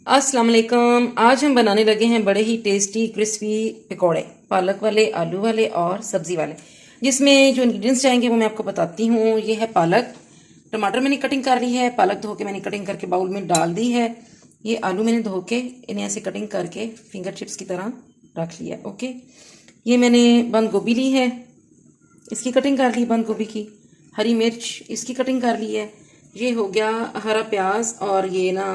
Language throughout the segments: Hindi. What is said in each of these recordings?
अस्सलाम वालेकुम। आज हम बनाने लगे हैं बड़े ही टेस्टी क्रिस्पी पकौड़े, पालक वाले, आलू वाले और सब्जी वाले। जिसमें जो इंग्रेडिएंट्स जाएंगे वो मैं आपको बताती हूँ। ये है पालक, टमाटर मैंने कटिंग कर ली है, पालक धो के मैंने कटिंग करके बाउल में डाल दी है। ये आलू मैंने धो के इन्हें ऐसे कटिंग करके फिंगर चिप्स की तरह रख लिया। ओके, ये मैंने बंद गोभी ली है, इसकी कटिंग कर ली बंद गोभी की। हरी मिर्च इसकी कटिंग कर ली है। ये हो गया हरा प्याज और ये ना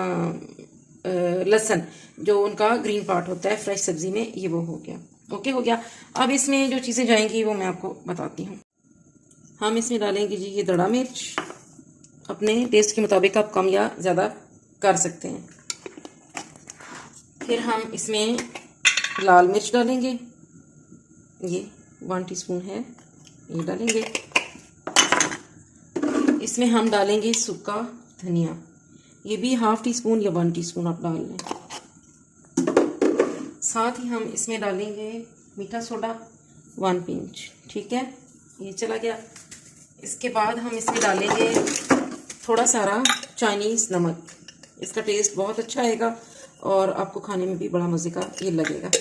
लहसुन, जो उनका ग्रीन पार्ट होता है फ्रेश सब्जी में, ये वो हो गया। ओके हो गया। अब इसमें जो चीज़ें जाएंगी वो मैं आपको बताती हूँ। हम इसमें डालेंगे जी ये दड़ा मिर्च, अपने टेस्ट के मुताबिक आप कम या ज़्यादा कर सकते हैं। फिर हम इसमें लाल मिर्च डालेंगे, ये 1 टीस्पून है, ये डालेंगे। इसमें हम डालेंगे सूखा धनिया, ये भी 1/2 टीस्पून या 1 टीस्पून आप डाल लें। साथ ही हम इसमें डालेंगे मीठा सोडा 1 पिंच, ठीक है, ये चला गया। इसके बाद हम इसमें डालेंगे थोड़ा सारा चाइनीज़ नमक, इसका टेस्ट बहुत अच्छा आएगा और आपको खाने में भी बड़ा मज़े का ये लगेगा।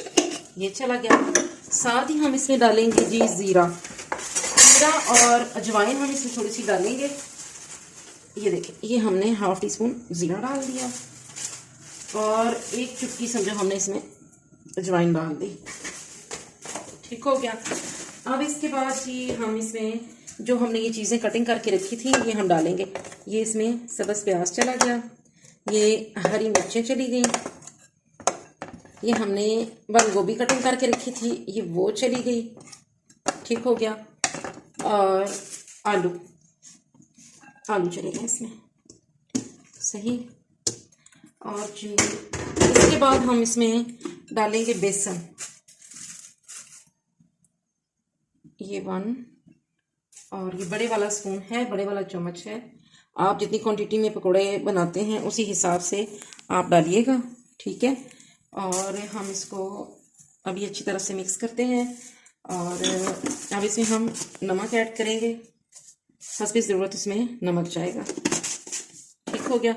ये चला गया। साथ ही हम इसमें डालेंगे जी ज़ीरा और अजवाइन हम इसमें थोड़ी सी डालेंगे। ये देखिए, ये हमने 1/2 टीस्पून ज़ीरा डाल दिया और 1 चुटकी समझो हमने इसमें अजवाइन डाल दी। ठीक हो गया। अब इसके बाद ही हम इसमें जो हमने ये चीज़ें कटिंग करके रखी थी ये हम डालेंगे। ये इसमें सब्ज़ प्याज चला गया, ये हरी मिर्चें चली गई, ये हमने बंद गोभी कटिंग करके रखी थी ये वो चली गई। ठीक हो गया। और आलू चले गए इसमें, सही। और इसके बाद हम इसमें डालेंगे बेसन, ये 1, और ये बड़े वाला स्पून है, बड़े वाला चम्मच है। आप जितनी क्वांटिटी में पकोड़े बनाते हैं उसी हिसाब से आप डालिएगा, ठीक है। और हम इसको अभी अच्छी तरह से मिक्स करते हैं। और अब इसमें हम नमक ऐड करेंगे, हस्बे ज़रूरत इसमें नमक जाएगा। ठीक हो गया।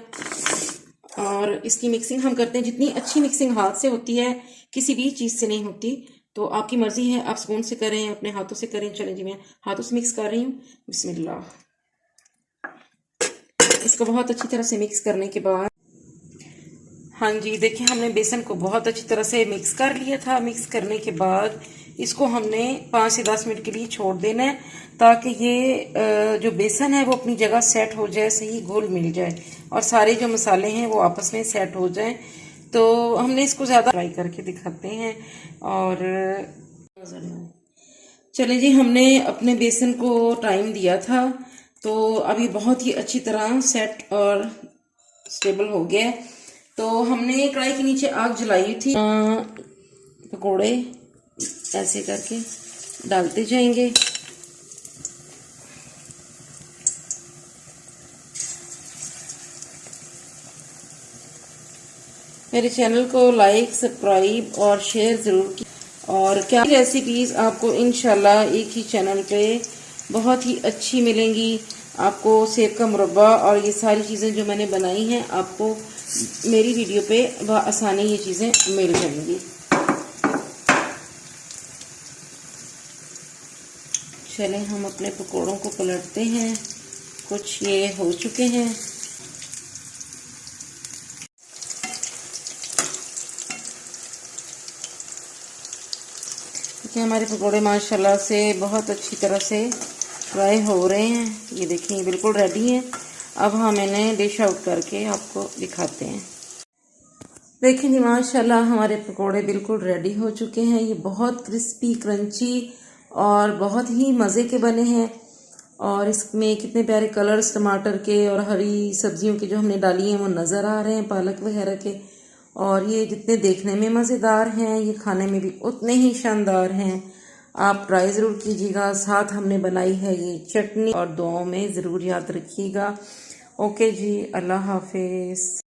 और इसकी मिक्सिंग हम करते हैं, जितनी अच्छी मिक्सिंग हाथ से होती है, किसी भी चीज़ से नहीं होती, तो आपकी मर्ज़ी है, आप स्पून से करें, अपने हाथों से करें। चलें जी, मैं हाथों से मिक्स कर रही हूँ। बिस्मिल्लाह। इसको बहुत अच्छी तरह से मिक्स करने के बाद, हाँ जी देखिए, हमने बेसन को बहुत अच्छी तरह से मिक्स कर लिया था। मिक्स करने के बाद इसको हमने 5 से 10 मिनट के लिए छोड़ देना है, ताकि ये जो बेसन है वो अपनी जगह सेट हो जाए, सही घुल मिल जाए और सारे जो मसाले हैं वो आपस में सेट हो जाएं। तो हमने इसको ज़्यादा ट्राई करके दिखाते हैं। और चले जी, हमने अपने बेसन को टाइम दिया था, तो अभी बहुत ही अच्छी तरह सेट और स्टेबल हो गया है। तो हमने कढ़ाई के नीचे आग जलाई थी, पकोड़े ऐसे करके डालते जाएंगे। मेरे चैनल को लाइक, सब्सक्राइब और शेयर ज़रूर की। और क्या रेसिपीज़ आपको इंशाल्लाह एक ही चैनल पे बहुत ही अच्छी मिलेंगी। आपको सेब का मुरब्बा और ये सारी चीज़ें जो मैंने बनाई हैं, आपको मेरी वीडियो पे आसानी ये चीज़ें मिल जाएंगी। चलें हम अपने पकोड़ों को पलटते हैं, कुछ ये हो चुके हैं। देखिए, हमारे पकोड़े माशाल्लाह से बहुत अच्छी तरह से फ्राई हो रहे हैं। ये देखिए बिल्कुल रेडी हैं। अब हम इन्हें डिश आउट करके आपको दिखाते हैं। देखिए जी, माशाल्लाह हमारे पकोड़े बिल्कुल रेडी हो चुके हैं। ये बहुत क्रिस्पी, क्रंची और बहुत ही मज़े के बने हैं। और इसमें कितने प्यारे कलर्स टमाटर के और हरी सब्जियों के जो हमने डाली हैं वो नज़र आ रहे हैं, पालक वगैरह के। और ये जितने देखने में मज़ेदार हैं, ये खाने में भी उतने ही शानदार हैं। आप ट्राई ज़रूर कीजिएगा। साथ हमने बनाई है ये चटनी, और दुआओं में ज़रूर याद रखिएगा। ओके जी, अल्लाह हाफिज़।